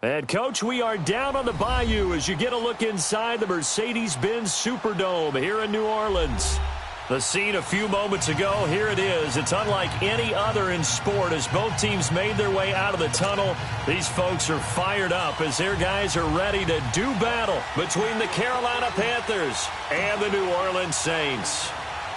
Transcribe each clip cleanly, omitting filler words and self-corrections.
And, Coach, we are down on the Bayou as you get a look inside the Mercedes-Benz Superdome here in New Orleans. The scene a few moments ago, here it is. It's unlike any other in sport as both teams made their way out of the tunnel. These folks are fired up as their guys are ready to do battle between the Carolina Panthers and the New Orleans Saints.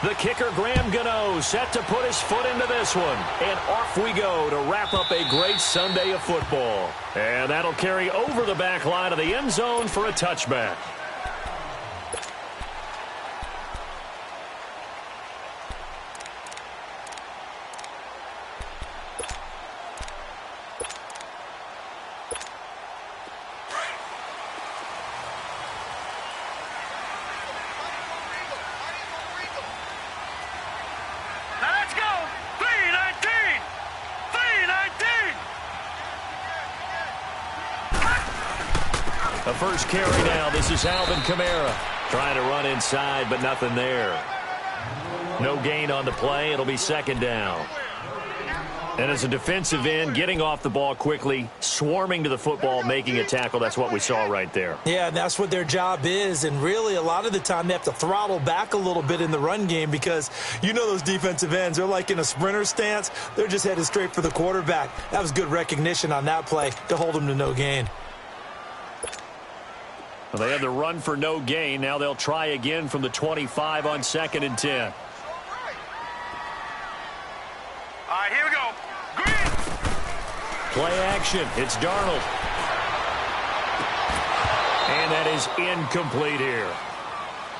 The kicker, Graham Gano, set to put his foot into this one. And off we go to wrap up a great Sunday of football. And that'll carry over the back line of the end zone for a touchback. The first carry now. This is Alvin Kamara trying to run inside, but nothing there. No gain on the play. It'll be second down. And as a defensive end, getting off the ball quickly, swarming to the football, making a tackle, that's what we saw right there. Yeah, and that's what their job is. And really, a lot of the time, they have to throttle back a little bit in the run game because you know those defensive ends, they're like in a sprinter stance. They're just headed straight for the quarterback. That was good recognition on that play to hold them to no gain. Well, they had the run for no gain. Now they'll try again from the 25 on 2nd and 10. All right, here we go. Green. Play action. It's Darnold. And that is incomplete here.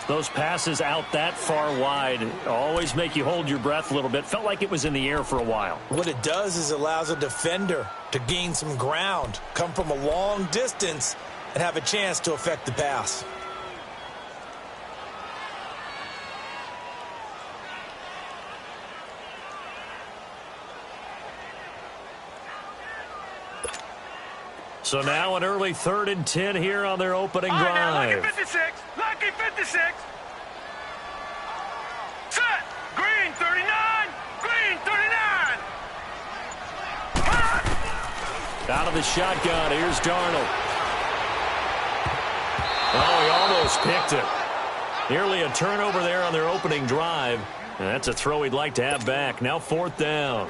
Those passes out that far wide always make you hold your breath a little bit. Felt like it was in the air for a while. What it does is it allows a defender to gain some ground, come from a long distance, and have a chance to affect the pass. So now an early 3rd and 10 here on their opening drive. Now, lucky 56. Lucky 56. Set. Green 39. Green 39. Out of the shotgun. Here's Darnold. Oh, he almost picked it. Nearly a turnover there on their opening drive. And that's a throw he'd like to have back. Now 4th down.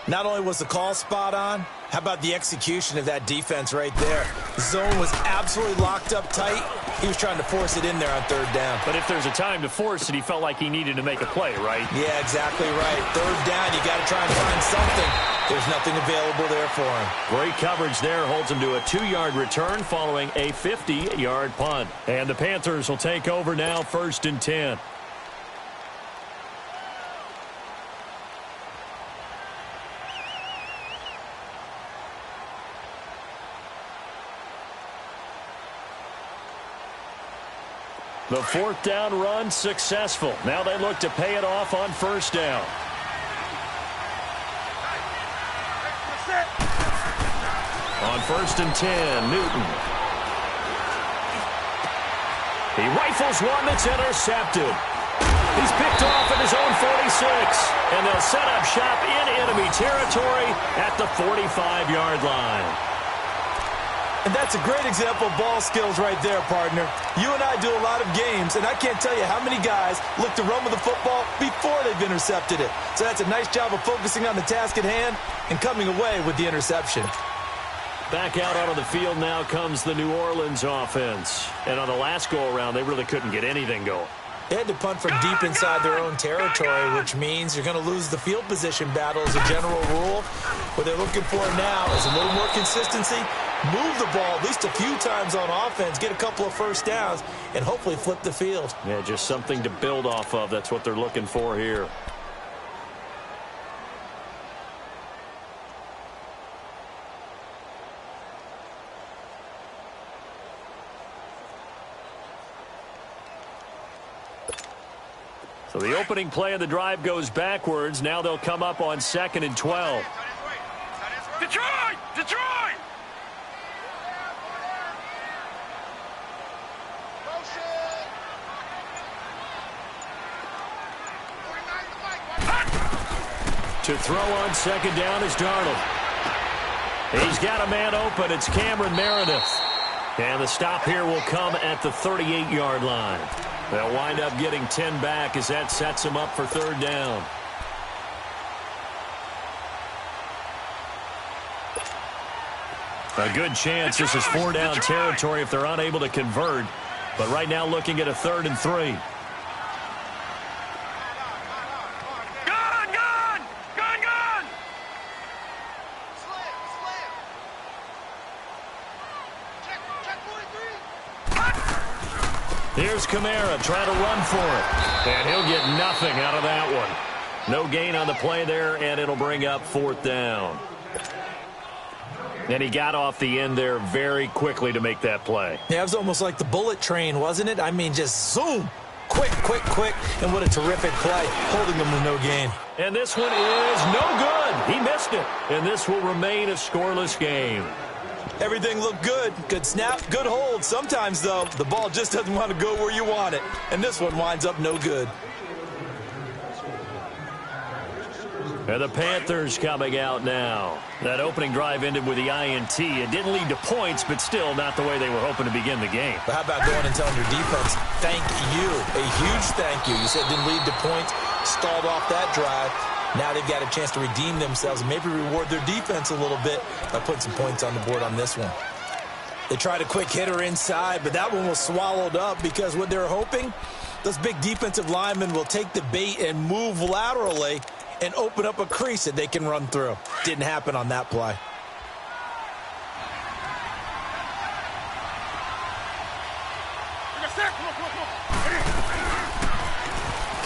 Not only was the call spot on, how about the execution of that defense right there? The zone was absolutely locked up tight. He was trying to force it in there on 3rd down. But if there's a time to force it, he felt like he needed to make a play, right? Yeah, exactly right. 3rd down, you got to try and find something. There's nothing available there for him. Great coverage there. Holds him to a 2-yard return following a 50-yard punt. And the Panthers will take over now 1st and 10. The 4th down run successful. Now they look to pay it off on 1st down. On 1st and 10, Newton. He rifles one that's intercepted. He's picked off at his own 46. And they'll set up shop in enemy territory at the 45-yard line. And that's a great example of ball skills right there, partner. You and I do a lot of games, and I can't tell you how many guys look to run with the football before they've intercepted it. So that's a nice job of focusing on the task at hand and coming away with the interception. Back out onto the field now comes the New Orleans offense. And on the last go-around, they really couldn't get anything going. They had to punt from deep inside their own territory, which means you're going to lose the field position battle as a general rule. What they're looking for now is a little more consistency, move the ball at least a few times on offense, get a couple of 1st downs, and hopefully flip the field. Yeah, just something to build off of. That's what they're looking for here. So the opening play of the drive goes backwards. Now they'll come up on 2nd and 12. Detroit! Detroit! To throw on 2nd down is Darnold. He's got a man open. It's Cameron Meredith. And the stop here will come at the 38-yard line. They'll wind up getting 10 back as that sets them up for third down. A good chance this is four-down territory if they're unable to convert. But right now looking at a 3rd and 3. Here's Kamara trying to run for it. And he'll get nothing out of that one. No gain on the play there, and it'll bring up 4th down. And he got off the end there very quickly to make that play. Yeah, it was almost like the bullet train, wasn't it? I mean, just zoom. Quick, quick, quick. And what a terrific play, holding them with no gain. And this one is no good. He missed it. And this will remain a scoreless game. Everything looked good. Good snap, good hold. Sometimes, though, the ball just doesn't want to go where you want it. And this one winds up no good. And the Panthers coming out now. That opening drive ended with the INT. It didn't lead to points, but still not the way they were hoping to begin the game. But how about going and telling your defense, thank you. A huge thank you. You said it didn't lead to points, stalled off that drive. Now they've got a chance to redeem themselves and maybe reward their defense a little bit by putting some points on the board on this one. They tried a quick hitter inside, but that one was swallowed up because what they're hoping, those big defensive linemen will take the bait and move laterally and open up a crease that they can run through. Didn't happen on that play.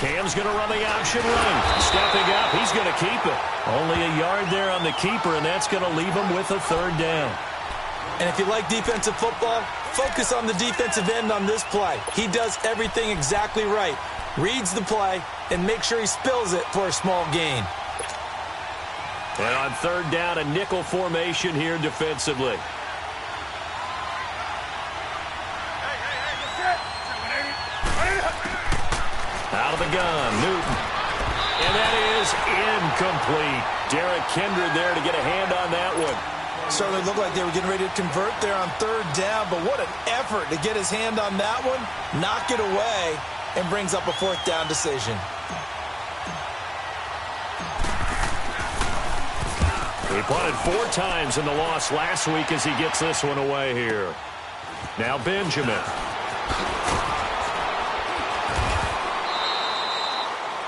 Cam's going to run the option right. Stepping up, he's going to keep it. Only a yard there on the keeper, and that's going to leave him with a 3rd down. And if you like defensive football, focus on the defensive end on this play. He does everything exactly right. Reads the play and make sure he spills it for a small gain. And on 3rd down, a nickel formation here defensively. Out of the gun, Newton. And that is incomplete. Derek Kindred there to get a hand on that one. Certainly looked like they were getting ready to convert there on 3rd down, but what an effort to get his hand on that one, knock it away, and brings up a 4th down decision. He punted 4 times in the loss last week as he gets this one away here. Now Benjamin.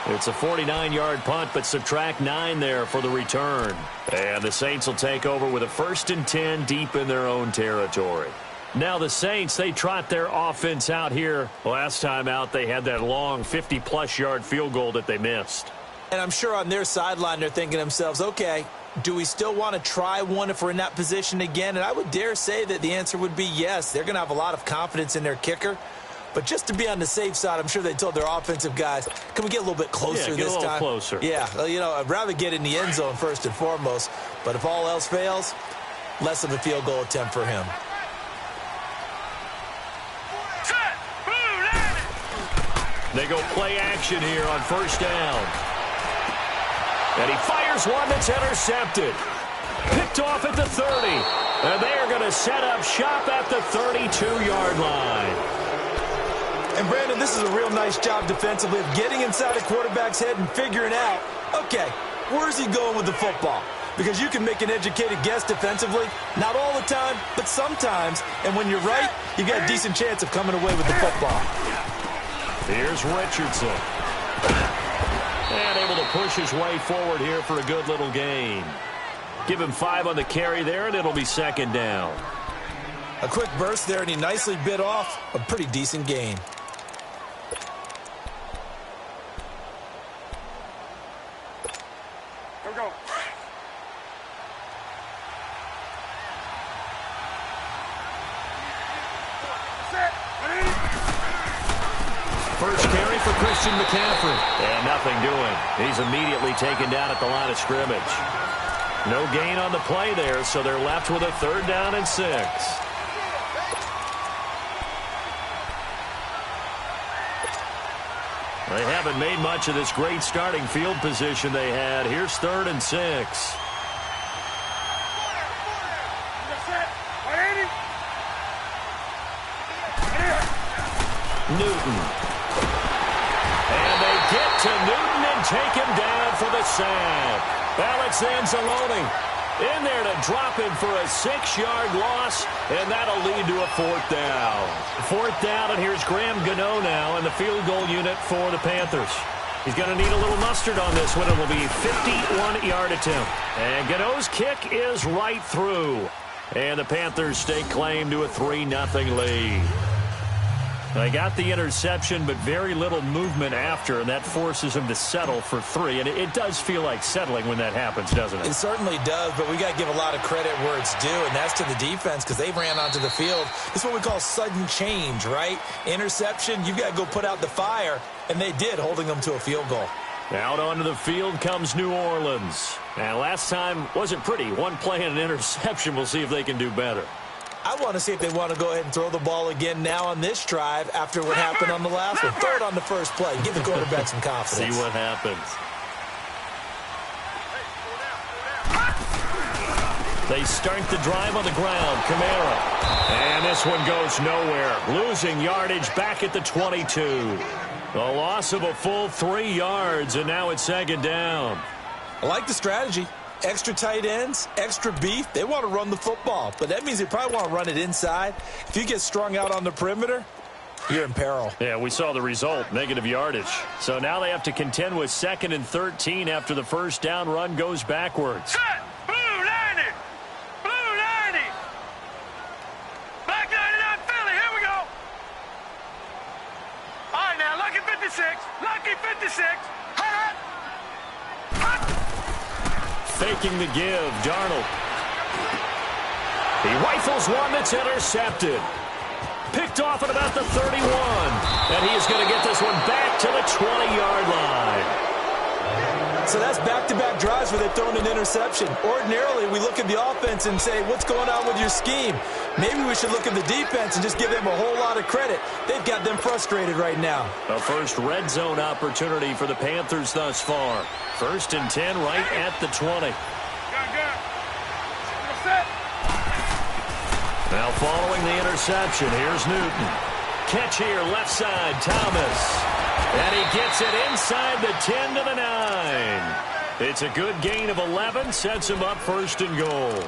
It's a 49-yard punt, but subtract 9 there for the return. And the Saints will take over with a 1st and 10 deep in their own territory. Now the Saints, they trot their offense out here. Last time out, they had that long 50-plus yard field goal that they missed. And I'm sure on their sideline they're thinking to themselves, okay, do we still want to try one if we're in that position again? And I would dare say that the answer would be yes. They're going to have a lot of confidence in their kicker. But just to be on the safe side, I'm sure they told their offensive guys, can we get a little bit closer this time? Yeah, get a little closer. Yeah, you know, I'd rather get in the end zone first and foremost. But if all else fails, less of a field goal attempt for him. They go play action here on 1st down. And he fires one that's intercepted. Picked off at the 30. And they are going to set up shop at the 32-yard line. And, Brandon, this is a real nice job defensively of getting inside a quarterback's head and figuring out, okay, where's he going with the football? Because you can make an educated guess defensively, not all the time, but sometimes. And when you're right, you got a decent chance of coming away with the football. Here's Richardson. And able to push his way forward here for a good little gain. Give him 5 on the carry there, and it'll be 2nd down. A quick burst there, and he nicely bit off a pretty decent gain. Here we go. First carry for Christian McCaffrey. And nothing doing. He's immediately taken down at the line of scrimmage. No gain on the play there, so they're left with a 3rd down and 6. They haven't made much of this great starting field position they had. Here's 3rd and 6. Newton. And they get to Newton and take him down for the sack. Alex Anzalone in there to drop him for a 6-yard loss, and that'll lead to a 4th down. 4th down, and here's Graham Gano now in the field goal unit for the Panthers. He's going to need a little mustard on this one. It will be a 51-yard attempt. And Gano's kick is right through. And the Panthers stake claim to a 3-0 lead. They got the interception, but very little movement after, and that forces them to settle for 3. And it does feel like settling when that happens, doesn't it? It certainly does, but we got to give a lot of credit where it's due, and that's to the defense because they ran onto the field. It's what we call sudden change, right? Interception, you've got to go put out the fire, and they did, holding them to a field goal. Out onto the field comes New Orleans. And last time wasn't pretty. One play and an interception. We'll see if they can do better. I want to see if they want to go ahead and throw the ball again now on this drive after what happened on the last one. Throw it on the first play. Give the quarterback some confidence. See what happens. They start the drive on the ground. Kamara. And this one goes nowhere. Losing yardage back at the 22. A loss of a full 3 yards, and now it's 2nd down. I like the strategy. Extra tight ends, extra beef. They want to run the football, but that means they probably want to run it inside. If you get strung out on the perimeter, you're in peril. Yeah, we saw the result, negative yardage. So now they have to contend with 2nd and 13 after the first down run goes backwards. Set! Blue 90! Blue 90! Black 99 Philly, here we go! All right, now, lucky 56. Lucky 56. Hot! Hot! Faking the give, Darnold. He rifles one that's intercepted. Picked off at about the 31. And he is going to get this one back to the 20-yard line. So that's back-to-back drives where they've thrown an interception. Ordinarily, we look at the offense and say, what's going on with your scheme? Maybe we should look at the defense and just give them a whole lot of credit. They've got them frustrated right now. A first red zone opportunity for the Panthers thus far. 1st and 10 right at the 20. Now following the interception, here's Newton. Catch here, left side, Thomas. And he gets it inside the 10 to the 9. It's a good gain of 11, sets him up 1st and goal.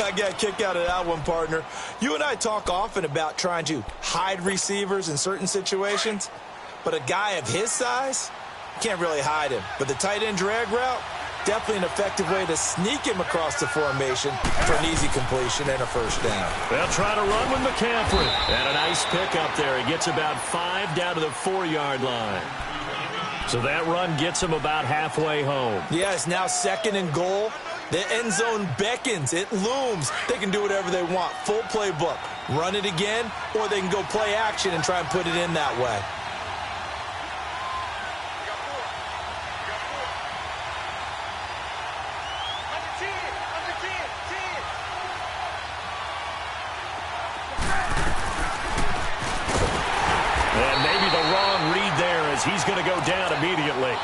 I got a kick out of that one, partner. You and I talk often about trying to hide receivers in certain situations, but a guy of his size, can't really hide him. But the tight end drag route, definitely an effective way to sneak him across the formation for an easy completion and a 1st down. They'll try to run with McCaffrey. And a nice pick up there. He gets about 5 down to the 4-yard line. So that run gets him about halfway home. Yeah, it's now 2nd and goal. The end zone beckons. It looms. They can do whatever they want. Full playbook. Run it again, or they can go play action and try and put it in that way. And maybe the wrong read there as he's going to go down immediately.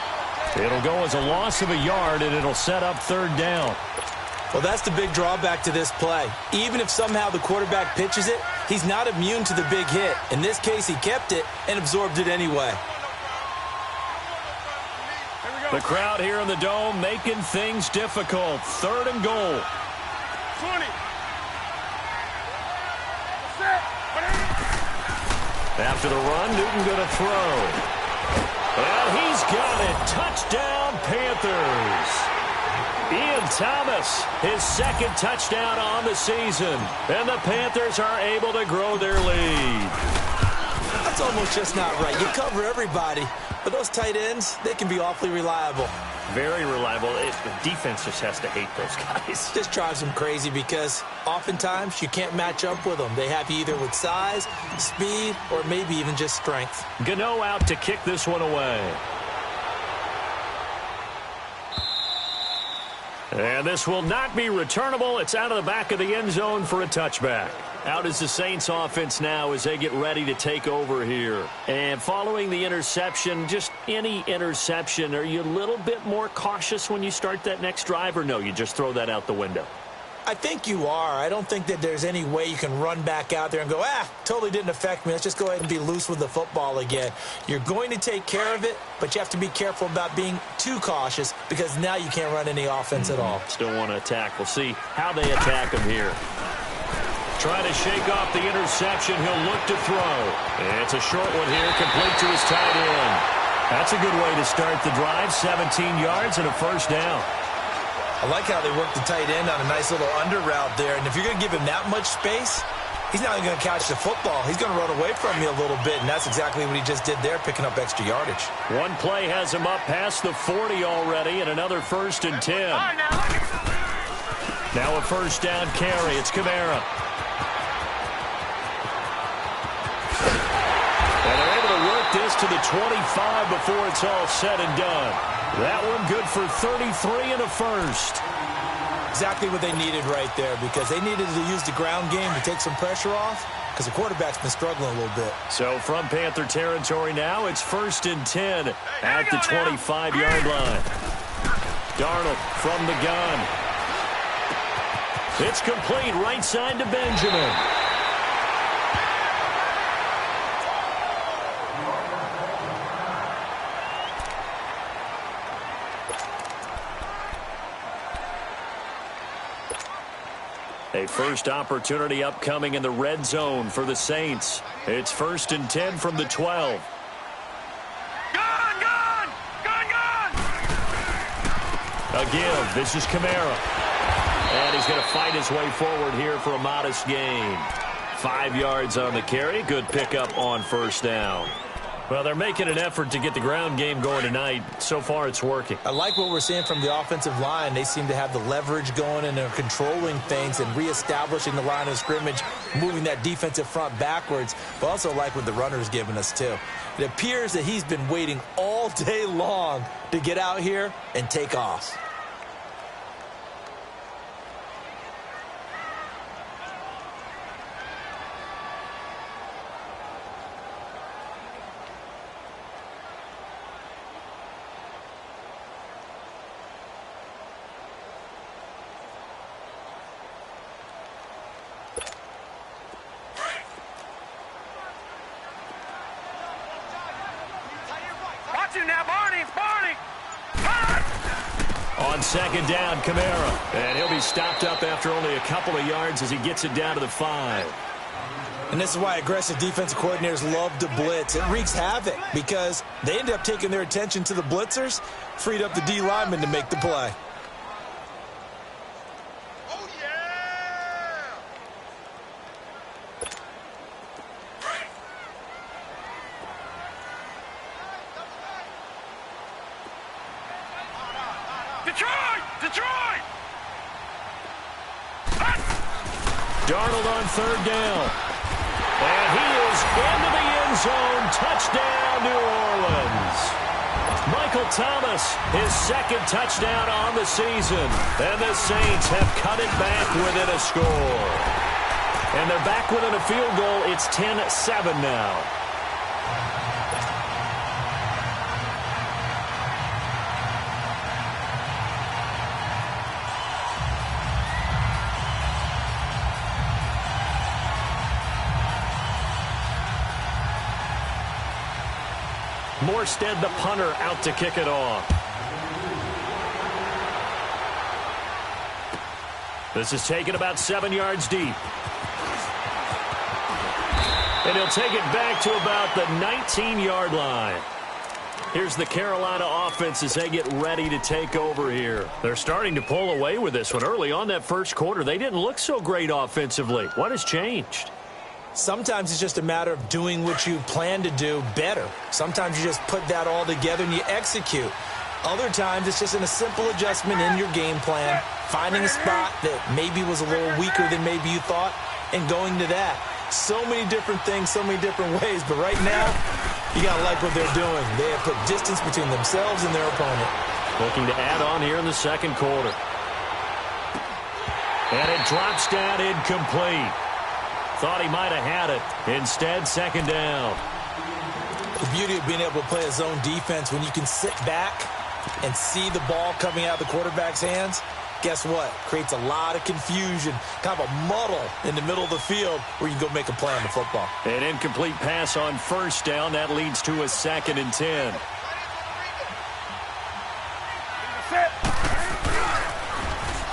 It'll go as a loss of a yard, and it'll set up 3rd down. Well, that's the big drawback to this play. Even if somehow the quarterback pitches it, he's not immune to the big hit. In this case, he kept it and absorbed it anyway. The crowd here in the Dome making things difficult. 3rd and goal. 20. After the run, Newton going to throw. Well, he's got it. Touchdown, Panthers. Ian Thomas, his 2nd touchdown on the season. And the Panthers are able to grow their lead. That's almost just not right. You cover everybody, but those tight ends, they can be awfully reliable. Very reliable. The defense just has to hate those guys. This drives them crazy because oftentimes you can't match up with them. They have you either with size, speed, or maybe even just strength. Gano out to kick this one away. And this will not be returnable. It's out of the back of the end zone for a touchback. Out is the Saints offense now as they get ready to take over here. And following the interception, just any interception, are you a little bit more cautious when you start that next drive, or no, you just throw that out the window? I think you are. I don't think that there's any way you can run back out there and go, totally didn't affect me. Let's just go ahead and be loose with the football again. You're going to take care of it, but you have to be careful about being too cautious because now you can't run any offense at all. Still want to attack. We'll see how they attack him here. Trying to shake off the interception. He'll look to throw. It's a short one here, complete to his tight end. That's a good way to start the drive. 17 yards and a first down. I like how they work the tight end on a nice little under route there. And if you're going to give him that much space, he's not even going to catch the football. He's going to run away from you a little bit, and that's exactly what he just did there, picking up extra yardage. One play has him up past the 40 already, and another 1st and 10. Now a first down carry. It's Kamara. And they're able to work this to the 25 before it's all said and done. That one good for 33 and a first. Exactly what they needed right there because they needed to use the ground game to take some pressure off because the quarterback's been struggling a little bit. So from Panther territory now, it's 1st and 10 at the 25-yard line. Darnold from the gun. It's complete right side to Benjamin. A first opportunity upcoming in the red zone for the Saints. It's 1st and 10 from the 12. Gone! A give. This is Kamara. And he's going to fight his way forward here for a modest gain. 5 yards on the carry. Good pickup on first down. Well, they're making an effort to get the ground game going tonight. So far, it's working. I like what we're seeing from the offensive line. They seem to have the leverage going, and they're controlling things and reestablishing the line of scrimmage, moving that defensive front backwards. But also like what the runner's giving us, too. It appears that he's been waiting all day long to get out here and take off. On second down, Kamara. And he'll be stopped up after only a couple of yards as he gets it down to the 5. And this is why aggressive defensive coordinators love to blitz. It wreaks havoc because they end up taking their attention to the blitzers, freed up the D lineman to make the play. Darnold on third down. And he is into the end zone. Touchdown, New Orleans. Michael Thomas, his second touchdown on the season. And the Saints have cut it back within a score. And they're back within a field goal. It's 10-7 now. Morstead, the punter, out to kick it off. This is taken about 7 yards deep. And he'll take it back to about the 19-yard line. Here's the Carolina offense as they get ready to take over here. They're starting to pull away with this one. Early on that first quarter, they didn't look so great offensively. What has changed? Sometimes it's just a matter of doing what you plan to do better. Sometimes you just put that all together and you execute. Other times it's just in a simple adjustment in your game plan, finding a spot that maybe was a little weaker than maybe you thought, and going to that. So many different things, so many different ways, but right now, you got to like what they're doing. They have put distance between themselves and their opponent. Looking to add on here in the second quarter. And it drops down incomplete. Thought he might have had it. Instead, second down. The beauty of being able to play a zone defense when you can sit back and see the ball coming out of the quarterback's hands, guess what? Creates a lot of confusion, kind of a muddle in the middle of the field where you can go make a play on the football. An incomplete pass on first down. That leads to a 2nd and 10.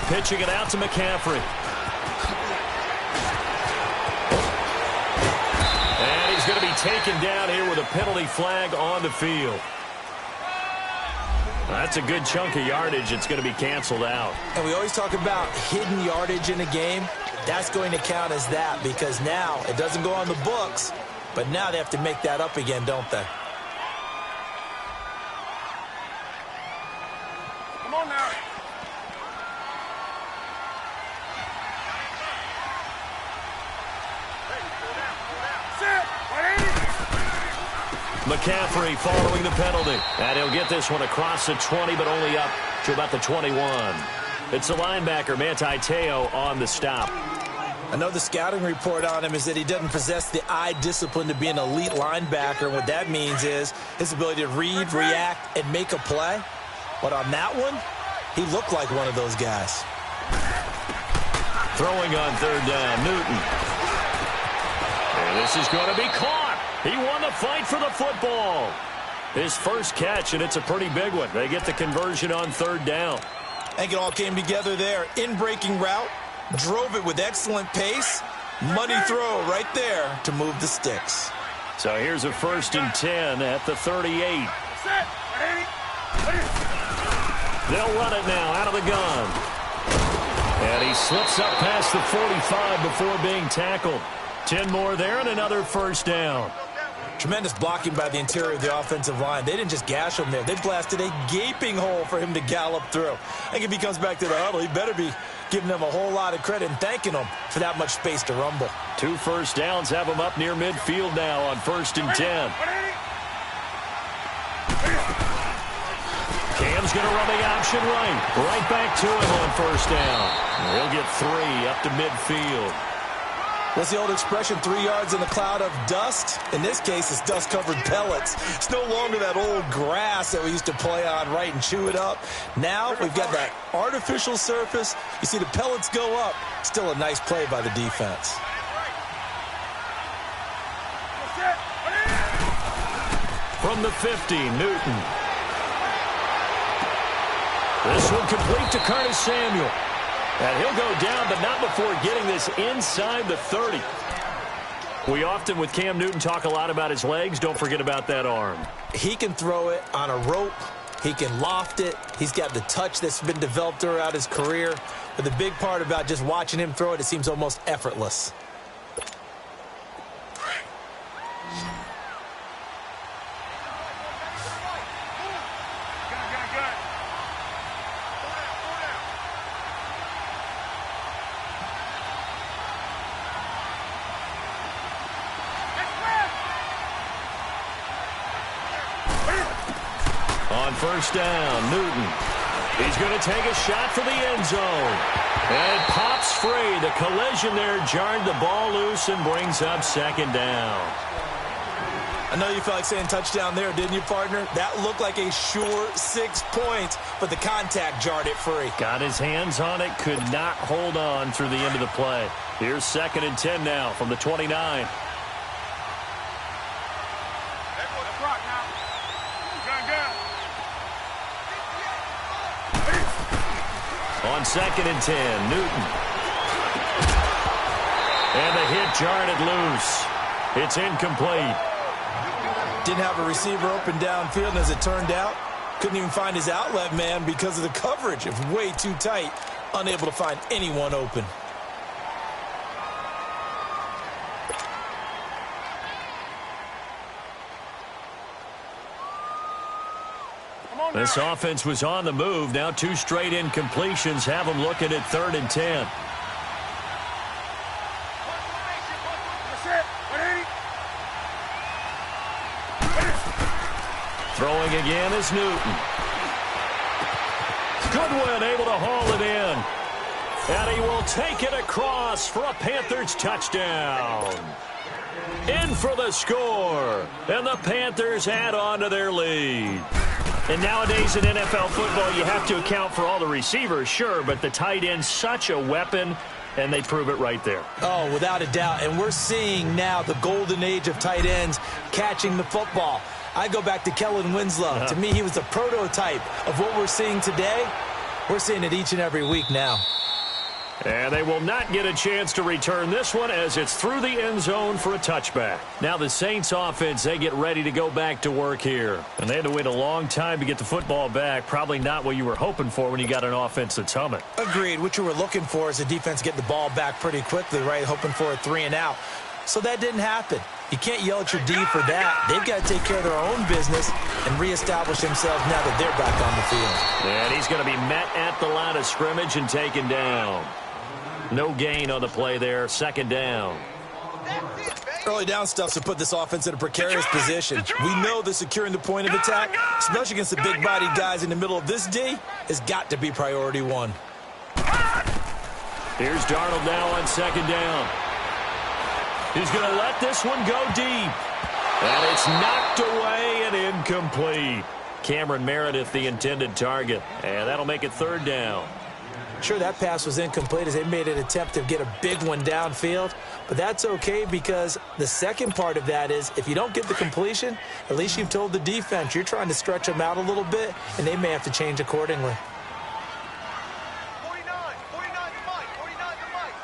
Pitching it out to McCaffrey. And he's going to be taken down here with a penalty flag on the field. That's a good chunk of yardage. It's going to be canceled out. And we always talk about hidden yardage in a game. That's going to count as that because now it doesn't go on the books, but now they have to make that up again, don't they? Come on now. McCaffrey following the penalty. And he'll get this one across the 20, but only up to about the 21. It's the linebacker, Manti Te'o, on the stop. I know the scouting report on him is that he doesn't possess the eye discipline to be an elite linebacker. And what that means is his ability to read, react, and make a play. But on that one, he looked like one of those guys. Throwing on 3rd down, Newton. And this is going to be caught. He won the fight for the football. His first catch, and it's a pretty big one. They get the conversion on 3rd down. I think it all came together there. In-breaking route, drove it with excellent pace. Money throw right there to move the sticks. So here's a 1st and 10 at the 38. They'll run it now out of the gun. And he slips up past the 45 before being tackled. 10 more there and another 1st down. Tremendous blocking by the interior of the offensive line. They didn't just gash him there. They blasted a gaping hole for him to gallop through. I think if he comes back to the huddle, he better be giving them a whole lot of credit and thanking them for that much space to rumble. 2 first downs have him up near midfield now on 1st and 10. Cam's going to run the option right back to him on 1st down. He'll get 3 up to midfield. What's the old expression, 3 yards in a cloud of dust? In this case, it's dust-covered pellets. It's no longer that old grass that we used to play on, right, and chew it up. Now we've got that artificial surface. You see the pellets go up. Still a nice play by the defense. From the 50, Newton. This one complete to Curtis Samuel. And he'll go down, but not before getting this inside the 30. We often, with Cam Newton, talk a lot about his legs. Don't forget about that arm. He can throw it on a rope. He can loft it. He's got the touch that's been developed throughout his career. But the big part about just watching him throw it, it seems almost effortless. On 1st down, Newton. He's going to take a shot for the end zone. And it pops free. The collision there jarred the ball loose and brings up 2nd down. I know you felt like saying touchdown there, didn't you, partner? That looked like a sure 6 points, but the contact jarred it free. Got his hands on it, could not hold on through the end of the play. Here's 2nd and 10 now from the 29. On 2nd and 10, Newton. And the hit jarred it loose. It's incomplete. Didn't have a receiver open downfield, and as it turned out, couldn't even find his outlet man because of the coverage. It was way too tight, unable to find anyone open. This offense was on the move. Now 2 straight incompletions have them looking at 3rd and 10. Throwing again is Newton. Goodwin able to haul it in. And he will take it across for a Panthers touchdown. In for the score. And the Panthers add on to their lead. And nowadays in NFL football, you have to account for all the receivers, sure, but the tight end's such a weapon, and they prove it right there. Oh, without a doubt. And we're seeing now the golden age of tight ends catching the football. I go back to Kellen Winslow. To me, he was the prototype of what we're seeing today. We're seeing it each and every week now. And they will not get a chance to return this one as it's through the end zone for a touchback. Now the Saints offense, they get ready to go back to work here. And they had to wait a long time to get the football back. Probably not what you were hoping for when you got an offense that's humming. Agreed. What you were looking for is the defense getting the ball back pretty quickly, right? Hoping for a 3 and out. So that didn't happen. You can't yell at your D for that. They've got to take care of their own business and reestablish themselves now that they're back on the field. And he's going to be met at the line of scrimmage and taken down. No gain on the play there. Second down. Early down stuff to put this offense in a precarious position. We know that securing the point of attack, especially against the big-bodied guys in the middle of this D, has got to be priority one. Here's Darnold now on second down. He's going to let this one go deep. And it's knocked away and incomplete. Cameron Meredith, the intended target. And that'll make it third down. Sure, that pass was incomplete as they made an attempt to get a big one downfield. But that's okay because the second part of that is if you don't get the completion, at least you've told the defense you're trying to stretch them out a little bit, and they may have to change accordingly. 49 to Mike.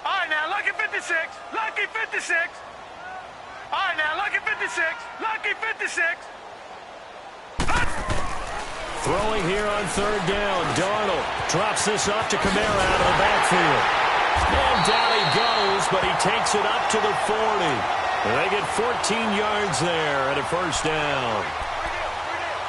All right, now, lucky 56. Lucky 56. All right, now, lucky 56. Lucky 56. Throwing here on third down. Darnold drops this off to Kamara out of the backfield. And down he goes, but he takes it up to the 40. And they get 14 yards there and a first down.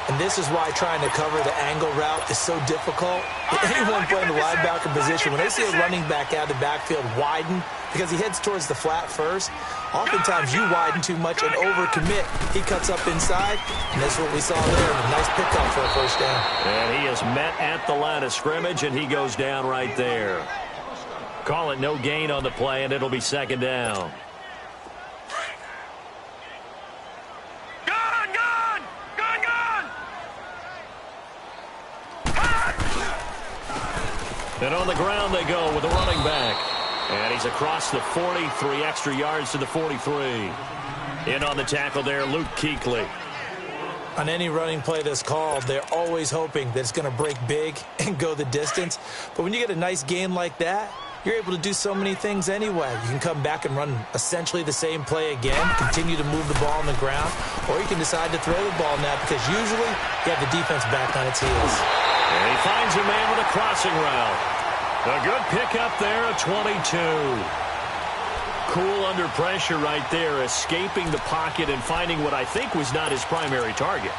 And this is why trying to cover the angle route is so difficult. Anyone playing the linebacker position, when they see a running back out of the backfield widen because he heads towards the flat first, oftentimes you widen too much and overcommit. He cuts up inside, and that's what we saw there. A nice pickup for a first down. And he is met at the line of scrimmage, and he goes down right there. Call it no gain on the play, and it'll be second down. And on the ground they go with the running back. And he's across the 40, 3 extra yards to the 43. In on the tackle there, Luke Kuechly. On any running play that's called, they're always hoping that it's going to break big and go the distance. But when you get a nice gain like that, you're able to do so many things anyway. You can come back and run essentially the same play again, continue to move the ball on the ground, or you can decide to throw the ball now because usually you have the defense back on its heels. And he finds a man with a crossing route. A good pickup there at 22. Cool under pressure right there, escaping the pocket and finding what I think was not his primary target.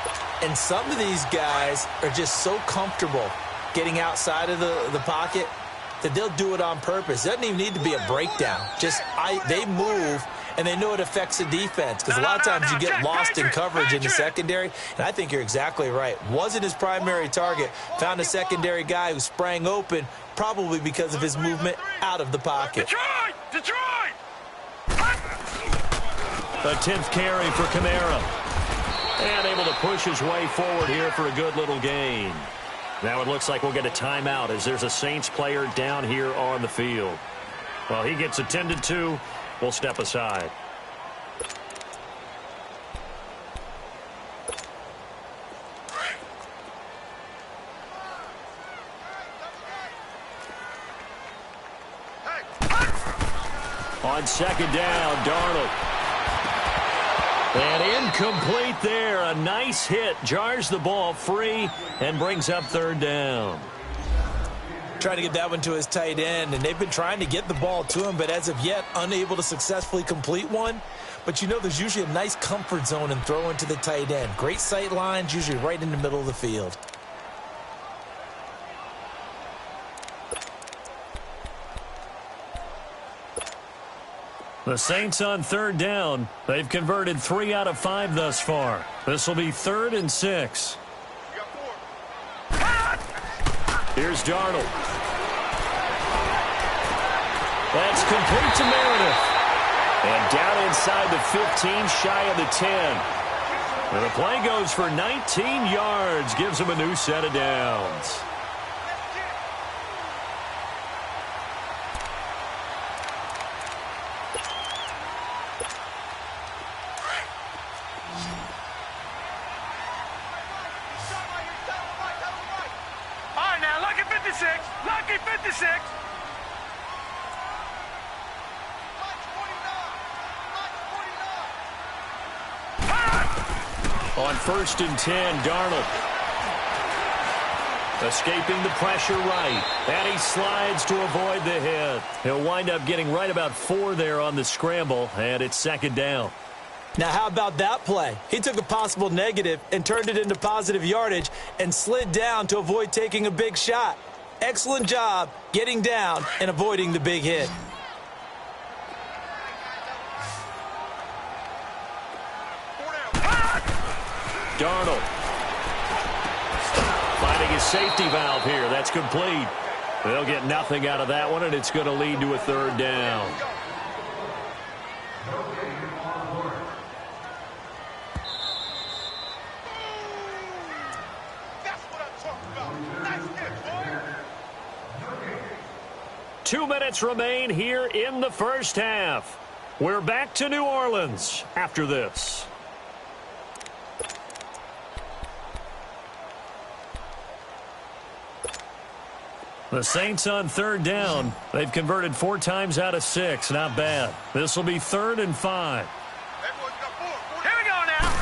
And some of these guys are just so comfortable getting outside of the pocket that they'll do it on purpose. It doesn't even need to be a breakdown. They move, and they know it affects the defense because a lot of times you get lost in coverage in the secondary, and I think you're exactly right. Wasn't his primary target. Found a secondary guy who sprang open, probably because of his movement out of the pocket. Detroit! A 10th carry for Kamara. And able to push his way forward here for a good little gain. Now it looks like we'll get a timeout as there's a Saints player down here on the field. Well, he gets attended to. We'll step aside. On second down, Darnold. And incomplete there. A nice hit. Jars the ball free and brings up third down. Trying to get that one to his tight end, and they've been trying to get the ball to him, but as of yet, unable to successfully complete one. But you know there's usually a nice comfort zone in throwing to the tight end. Great sight lines, usually right in the middle of the field. The Saints on third down. They've converted 3 out of 5 thus far. This will be 3rd and 6. Here's Darnold. That's complete to Meredith. And down inside the 15, shy of the 10. And the play goes for 19 yards, gives him a new set of downs. All right, now, lucky 56. Lucky 56. On 1st and 10, Darnold. Escaping the pressure right. And he slides to avoid the hit. He'll wind up getting right about 4 there on the scramble, and it's 2nd down. Now, how about that play? He took a possible negative and turned it into positive yardage and slid down to avoid taking a big shot. Excellent job getting down and avoiding the big hit. Darnold finding his safety valve here. That's complete. They'll get nothing out of that one, and it's going to lead to a 3rd down. That's what I'm talking about. Nice hit, boy. 2 minutes remain here in the first half. We're back to New Orleans after this. The Saints on 3rd down. They've converted 4 times out of 6. Not bad. This will be 3rd and 5. Here we go now.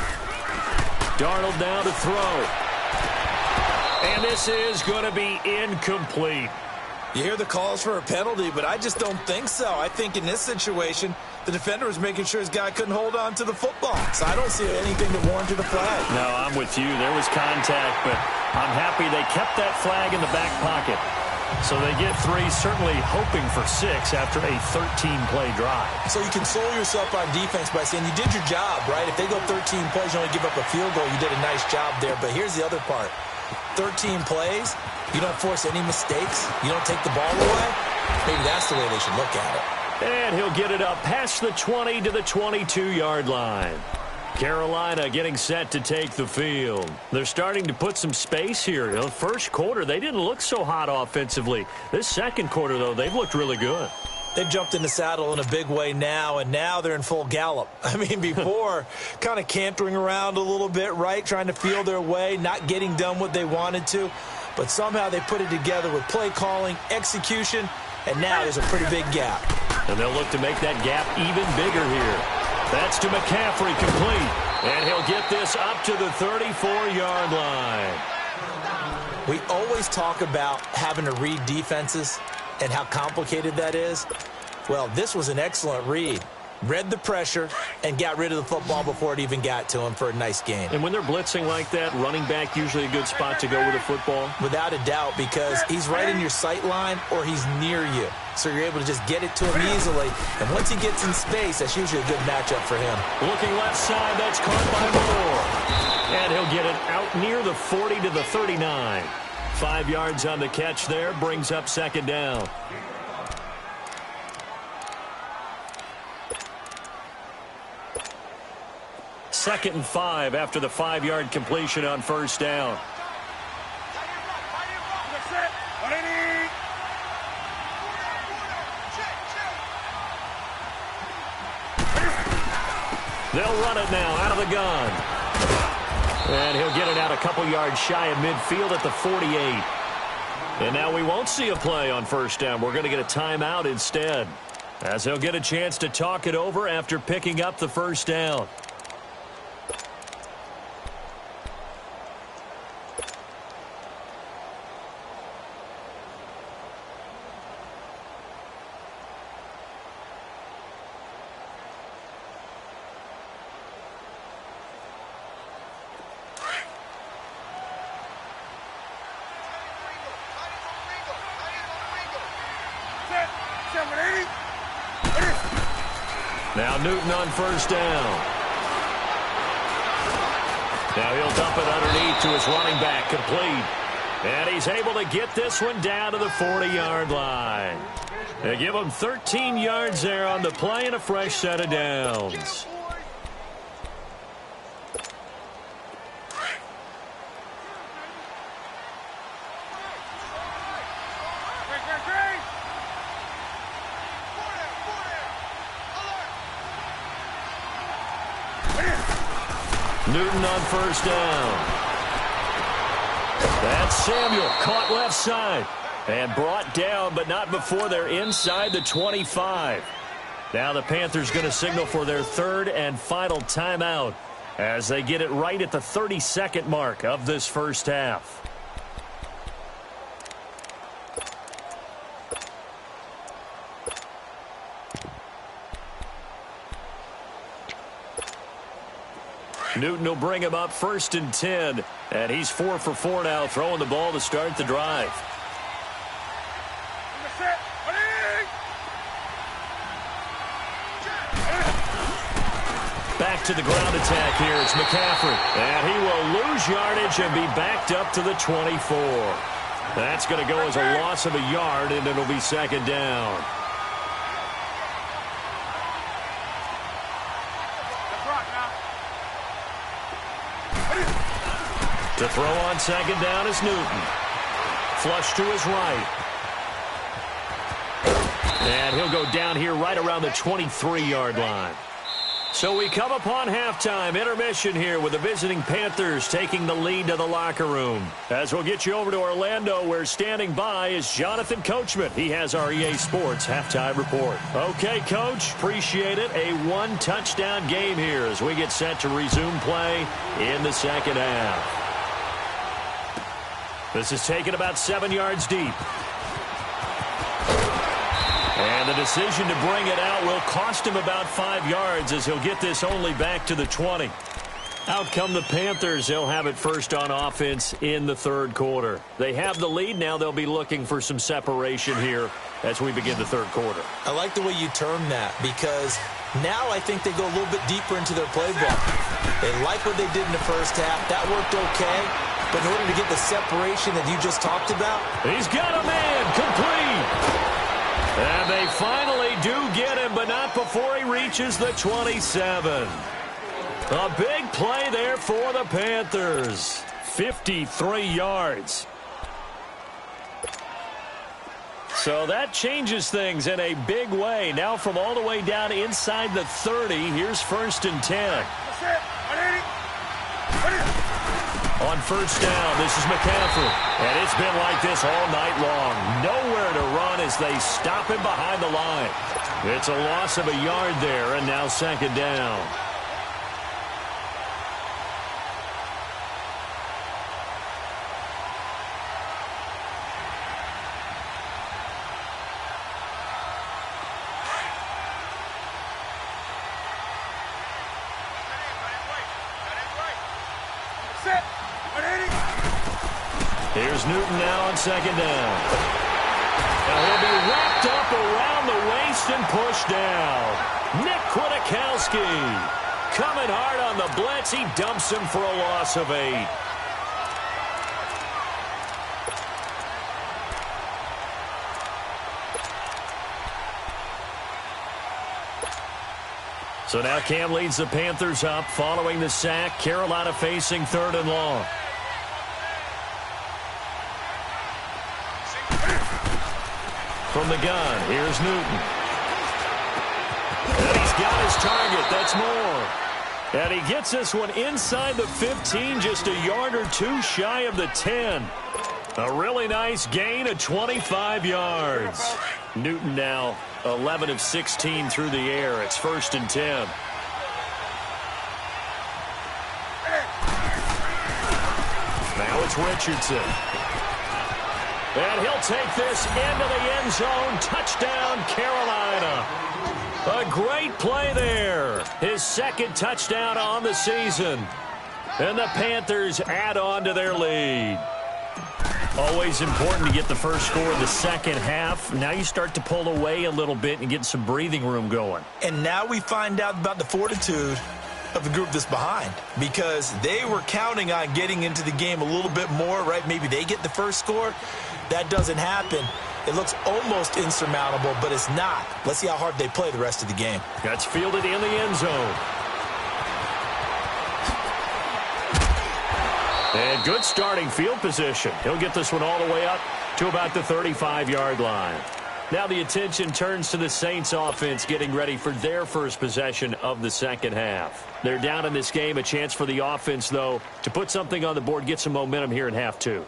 Darnold down to throw. And this is going to be incomplete. You hear the calls for a penalty, but I just don't think so. I think in this situation, the defender was making sure his guy couldn't hold on to the football. So I don't see anything that warranted a flag. No, I'm with you. There was contact, but I'm happy they kept that flag in the back pocket. So they get 3, certainly hoping for 6 after a 13-play drive. So you console yourself on defense by saying you did your job, right? If they go 13 plays, you only give up a field goal, you did a nice job there. But here's the other part. 13 plays, you don't force any mistakes, you don't take the ball away. Maybe that's the way they should look at it. And he'll get it up past the 20 to the 22-yard line. Carolina getting set to take the field. They're starting to put some space here. You know, first quarter, they didn't look so hot offensively. This second quarter, though, they've looked really good. They've jumped in the saddle in a big way now, and now they're in full gallop. I mean, before, kind of cantering around a little bit, right, trying to feel their way, not getting done what they wanted to. But somehow they put it together with play calling, execution, and now there's a pretty big gap. And they'll look to make that gap even bigger here. That's to McCaffrey, complete. And he'll get this up to the 34-yard line. We always talk about having to read defenses and how complicated that is. Well, this was an excellent read. Read the pressure and got rid of the football before it even got to him for a nice gain. And when they're blitzing like that, running back usually a good spot to go with the football? Without a doubt, because he's right in your sight line or he's near you. So you're able to just get it to him easily. And once he gets in space, that's usually a good matchup for him. Looking left side, that's caught by Moore. And he'll get it out near the 40 to the 39. 5 yards on the catch there, brings up 2nd down. Second and 5 after the 5-yard completion on 1st down. They'll run it now out of the gun. And he'll get it out a couple yards shy of midfield at the 48. And now we won't see a play on 1st down. We're going to get a timeout instead, as he'll get a chance to talk it over after picking up the 1st down. Now Newton on 1st down. Now he'll dump it underneath to his running back, complete. And he's able to get this one down to the 40-yard line. They give him 13 yards there on the play and a fresh set of downs. Newton on first down. That's Samuel, caught left side. And brought down, but not before they're inside the 25. Now the Panthers going to signal for their third and final timeout as they get it right at the 32nd mark of this first half. Newton will bring him up first and 10. And he's 4 for 4 now, throwing the ball to start the drive. Back to the ground attack here. It's McCaffrey. And he will lose yardage and be backed up to the 24. That's going to go as a loss of a yard, and it'll be second down. To throw on second down is Newton. Flush to his right. And he'll go down here right around the 23-yard line. So we come upon halftime, intermission here with the visiting Panthers taking the lead to the locker room. As we'll get you over to Orlando, where standing by is Jonathan Coachman. He has our EA Sports halftime report. Okay, Coach, appreciate it. A one-touchdown game here as we get set to resume play in the second half. This is taken about 7 yards deep. And the decision to bring it out will cost him about 5 yards as he'll get this only back to the 20. Out come the Panthers. They'll have it first on offense in the third quarter. They have the lead. Now they'll be looking for some separation here as we begin the third quarter. I like the way you term that because now I think they go a little bit deeper into their playbook. They like what they did in the first half. That worked okay. But in order to get the separation that you just talked about. He's got a man complete. And they finally do get him, but not before he reaches the 27. A big play there for the Panthers. 53 yards. So that changes things in a big way. Now from all the way down inside the 30, here's first and 10. On first down, this is McCaffrey. And it's been like this all night long. Nowhere to run as they stop him behind the line. It's a loss of a yard there, and now second down. Here's Newton now on second down. And he'll be wrapped up around the waist and pushed down. Nick Kwiatkowski coming hard on the blitz. He dumps him for a loss of 8. So now Cam leads the Panthers up following the sack. Carolina facing third and long. From the gun, here's Newton. And he's got his target. That's more. And he gets this one inside the 15, just a yard or two shy of the 10. A really nice gain of 25 yards. Newton now 11 of 16 through the air. It's first and 10. Now it's Richardson. And he'll take this into the end zone. Touchdown, Carolina. A great play there. His second touchdown on the season. And the Panthers add on to their lead. Always important to get the first score of the second half. Now you start to pull away a little bit and get some breathing room going. And now we find out about the fortitude of the group that's behind, because they were counting on getting into the game a little bit more, right? Maybe they get the first score. That doesn't happen. It looks almost insurmountable, but it's not. Let's see how hard they play the rest of the game. That's fielded in the end zone. And good starting field position. He'll get this one all the way up to about the 35-yard line. Now the attention turns to the Saints offense getting ready for their first possession of the second half. They're down in this game. A chance for the offense, though, to put something on the board, get some momentum here in half two.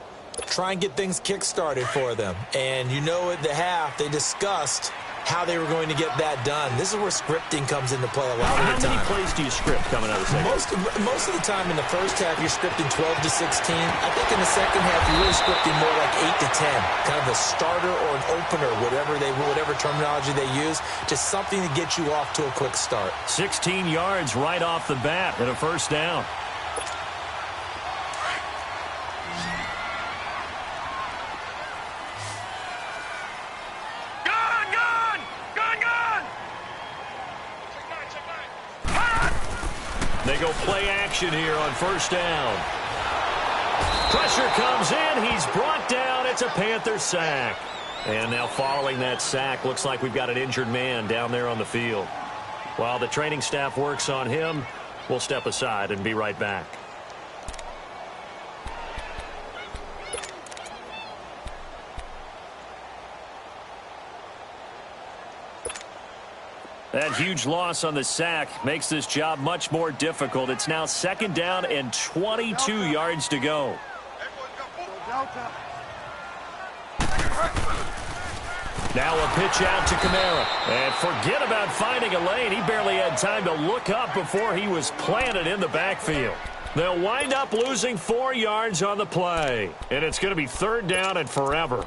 Try and get things kick-started for them. And you know at the half they discussed how they were going to get that done. This is where scripting comes into play a lot of the time. How many plays do you script coming out of the second? Most of the time in the first half, you're scripting 12 to 16. I think in the second half, you're really scripting more like 8 to 10. Kind of a starter or an opener, whatever terminology they use. Just something to get you off to a quick start. 16 yards right off the bat and a first down. They go play action here on first down. Pressure comes in. He's brought down. It's a Panther sack. And now following that sack, looks like we've got an injured man down there on the field. While the training staff works on him, we'll step aside and be right back. That huge loss on the sack makes this job much more difficult. It's now second down and 22 yards to go. Now a pitch out to Kamara. And forget about finding a lane. He barely had time to look up before he was planted in the backfield. They'll wind up losing 4 yards on the play. And it's going to be third down and forever.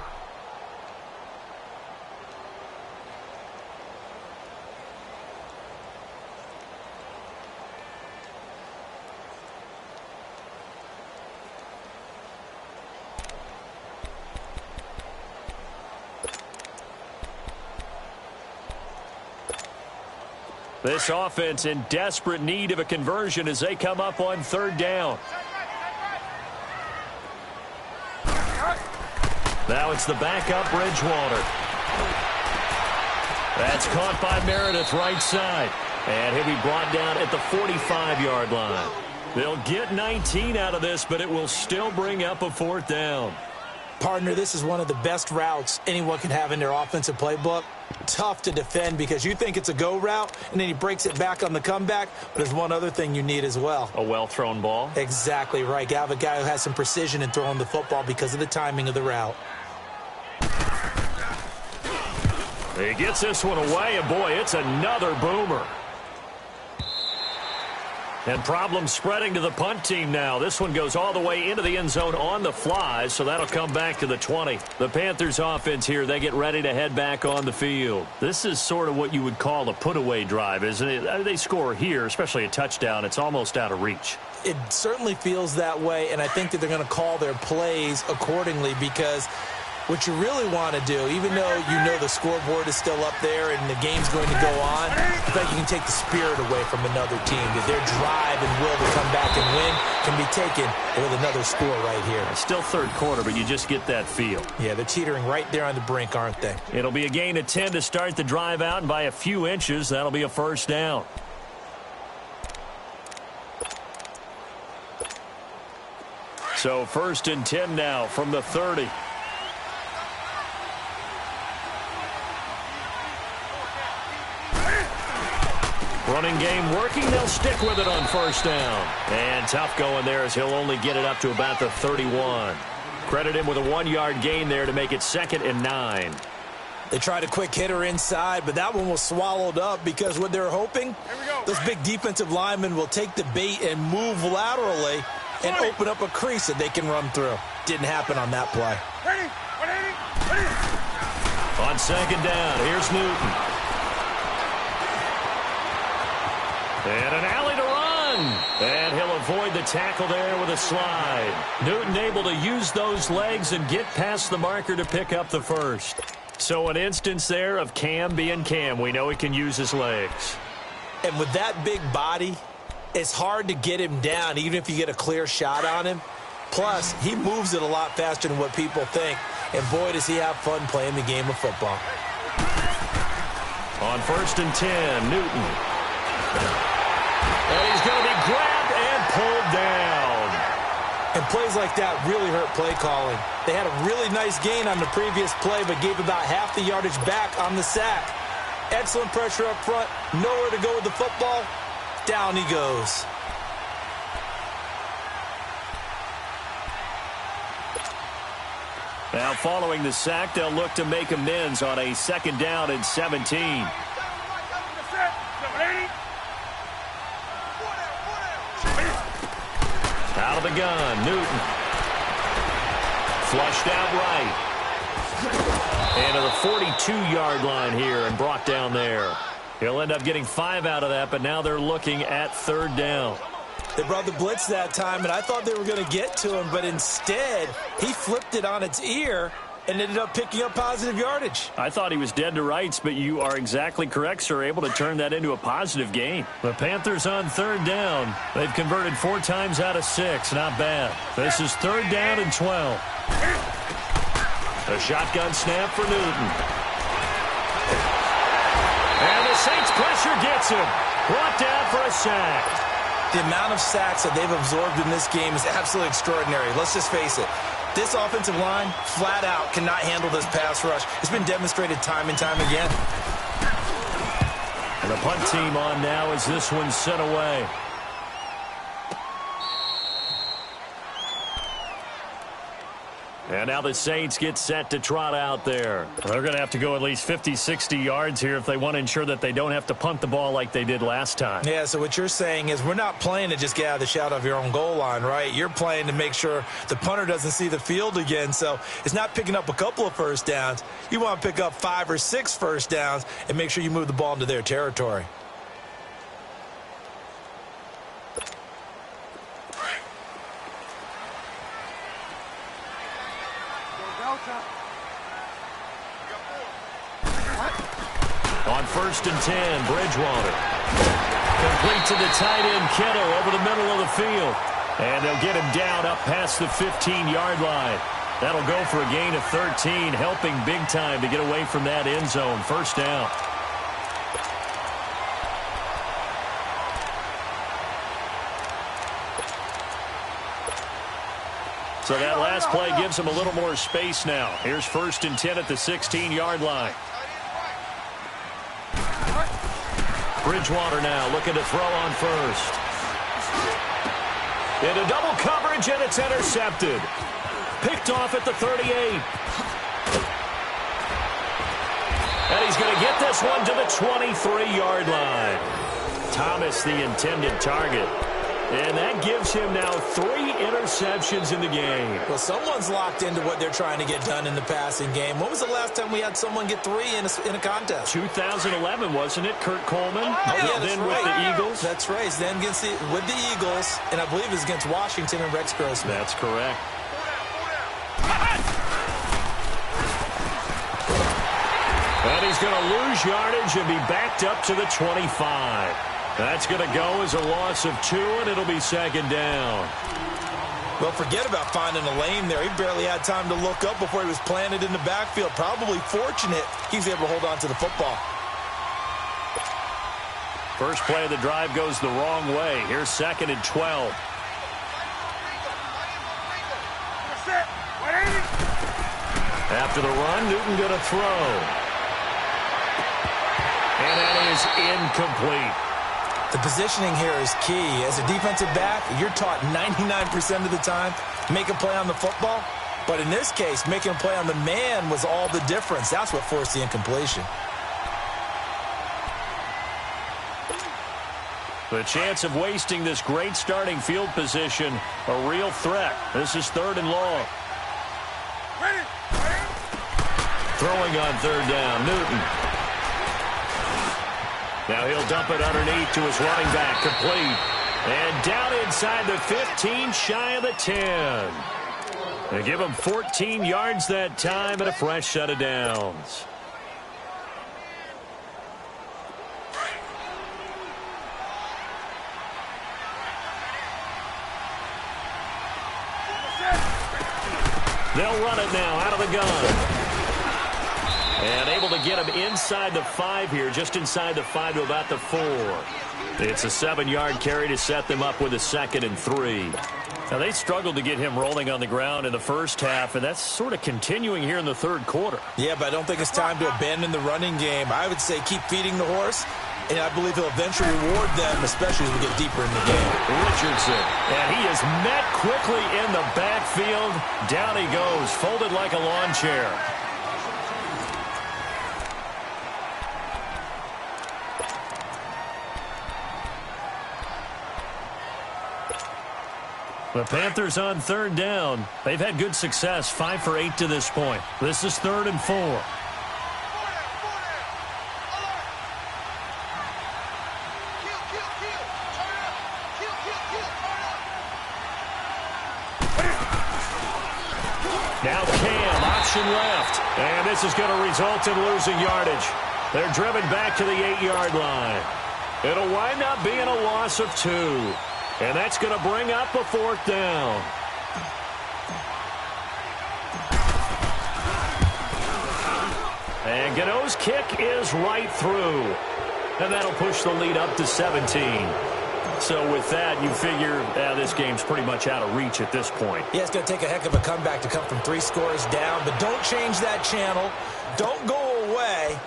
This offense in desperate need of a conversion as they come up on third down. Now it's the backup Bridgewater. That's caught by Meredith right side. And he'll be brought down at the 45-yard line. They'll get 19 out of this, but it will still bring up a fourth down. Partner, this is one of the best routes anyone can have in their offensive playbook. Tough to defend because you think it's a go route, and then he breaks it back on the comeback. But there's one other thing you need as well. A well-thrown ball? Exactly right. You have a guy who has some precision in throwing the football because of the timing of the route. He gets this one away, and boy, it's another boomer. And problems spreading to the punt team now. This one goes all the way into the end zone on the fly, so that'll come back to the 20. The Panthers offense here, they get ready to head back on the field. This is sort of what you would call a put-away drive, isn't it? They score here, especially a touchdown. It's almost out of reach. It certainly feels that way, and I think that they're going to call their plays accordingly because what you really want to do, even though you know the scoreboard is still up there and the game's going to go on, I think you can take the spirit away from another team. That their drive and will to come back and win can be taken with another score right here. It's still third quarter, but you just get that feel. Yeah, they're teetering right there on the brink, aren't they? It'll be a gain of 10 to start the drive out, and by a few inches, that'll be a first down. So first and 10 now from the 30. Running game working. They'll stick with it on first down. And tough going there as he'll only get it up to about the 31. Credit him with a 1-yard gain there to make it 2nd and 9. They tried a quick hitter inside, but that one was swallowed up because what they're hoping, those big defensive linemen will take the bait and move laterally and open up a crease that they can run through. Didn't happen on that play. On second down, here's Newton. And an alley to run. And he'll avoid the tackle there with a slide. Newton able to use those legs and get past the marker to pick up the first. So an instance there of Cam being Cam. We know he can use his legs. And with that big body, it's hard to get him down, even if you get a clear shot on him. Plus, he moves it a lot faster than what people think. And boy, does he have fun playing the game of football. On first and 10, Newton. And he's going to be grabbed and pulled down. And plays like that really hurt play calling. They had a really nice gain on the previous play, but gave about half the yardage back on the sack. Excellent pressure up front. Nowhere to go with the football. Down he goes. Now following the sack, they'll look to make amends on a 2nd down and 17. Out of the gun, Newton. Flushed out right. And to the 42-yard line here and brought down there. He'll end up getting 5 out of that, but now they're looking at 3rd down. They brought the blitz that time, and I thought they were going to get to him, but instead, he flipped it on its ear and ended up picking up positive yardage. I thought he was dead to rights, but you are exactly correct, sir. Able to turn that into a positive gain. The Panthers on 3rd down. They've converted 4 times out of 6. Not bad. This is 3rd down and 12. A shotgun snap for Newton. And the Saints pressure gets him. Brought down for a sack. The amount of sacks that they've absorbed in this game is absolutely extraordinary. Let's just face it. This offensive line, flat out, cannot handle this pass rush. It's been demonstrated time and time again. And the punt team on now as this one's sent away. And now the Saints get set to trot out there. They're going to have to go at least 50, 60 yards here if they want to ensure that they don't have to punt the ball like they did last time. Yeah, so what you're saying is we're not playing to just get out of the shadow of your own goal line, right? You're playing to make sure the punter doesn't see the field again. So it's not picking up a couple of first downs. You want to pick up 5 or 6 first downs and make sure you move the ball into their territory. On 1st and 10, Bridgewater. Complete to the tight end, Kittle, over the middle of the field. And they'll get him down up past the 15-yard line. That'll go for a gain of 13, helping big time to get away from that end zone. 1st down. So that last play gives him a little more space now. Here's 1st and 10 at the 16-yard line. Bridgewater now looking to throw on 1st. Into double coverage, and it's intercepted. Picked off at the 38. And he's going to get this one to the 23-yard line. Thomas, the intended target. And that gives him now 3 interceptions in the game. Well, someone's locked into what they're trying to get done in the passing game. When was the last time we had someone get 3 in a contest? 2011, wasn't it? Kurt Coleman? Yeah, then right. with the Eagles? That's right. Then with the Eagles, and I believe it's against Washington and Rex Grossman. That's correct. And he's going to lose yardage and be backed up to the 25. That's going to go as a loss of 2, and it'll be 2nd down. Well, forget about finding a lane there. He barely had time to look up before he was planted in the backfield. Probably fortunate he was able to hold on to the football. First play of the drive goes the wrong way. Here's 2nd and 12. After the run, Newton going to throw. And that is incomplete. The positioning here is key. As a defensive back, you're taught 99% of the time make a play on the football. But in this case, making a play on the man was all the difference. That's what forced the incompletion. The chance of wasting this great starting field position, a real threat. This is 3rd and long. Throwing on 3rd down, Newton. Now he'll dump it underneath to his running back, complete. And down inside the 15, shy of the 10. They give him 14 yards that time and a fresh set of downs. They'll run it now out of the gun. And able to get him inside the 5 here, just inside the 5 to about the 4. It's a 7-yard carry to set them up with a 2nd and 3. Now, they struggled to get him rolling on the ground in the first half, and that's sort of continuing here in the third quarter. Yeah, but I don't think it's time to abandon the running game. I would say keep feeding the horse, and I believe he'll eventually reward them, especially as we get deeper in the game. Richardson, and he is met quickly in the backfield. Down he goes, folded like a lawn chair. The Panthers on third down. They've had good success, 5 for 8 to this point. This is 3rd and 4. Now Cam, option left. And this is going to result in losing yardage. They're driven back to the 8-yard line. It'll wind up being a loss of 2. And that's going to bring up a 4th down. And Gano's kick is right through. And that'll push the lead up to 17. So with that, you figure this game's pretty much out of reach at this point. Yeah, it's going to take a heck of a comeback to come from 3 scores down. But don't change that channel. Don't go away.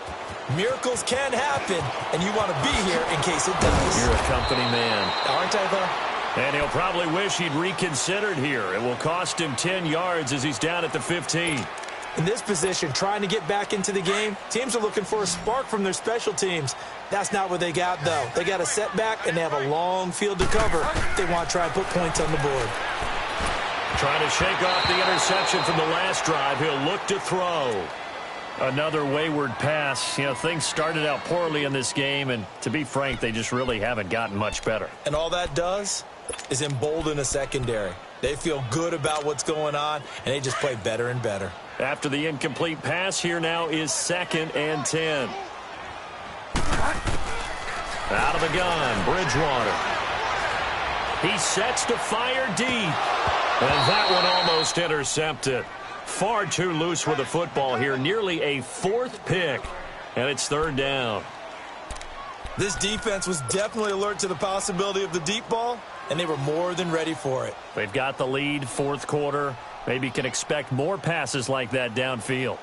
Miracles can happen, and you want to be here in case it does. You're a company man. Aren't I, though? And he'll probably wish he'd reconsidered here. It will cost him 10 yards as he's down at the 15. In this position, trying to get back into the game, teams are looking for a spark from their special teams. That's not what they got, though. They got a setback, and they have a long field to cover. They want to try and put points on the board. Trying to shake off the interception from the last drive. He'll look to throw. Another wayward pass. You know, things started out poorly in this game, and to be frank, they just really haven't gotten much better. And all that does is embolden a secondary. They feel good about what's going on, and they just play better and better. After the incomplete pass, here now is 2nd and 10. Out of the gun, Bridgewater. He sets to fire deep. And that one almost intercepted. Far too loose with the football here. Nearly a 4th pick. And it's 3rd down. This defense was definitely alert to the possibility of the deep ball, and they were more than ready for it. They've got the lead, 4th quarter. Maybe can expect more passes like that downfield.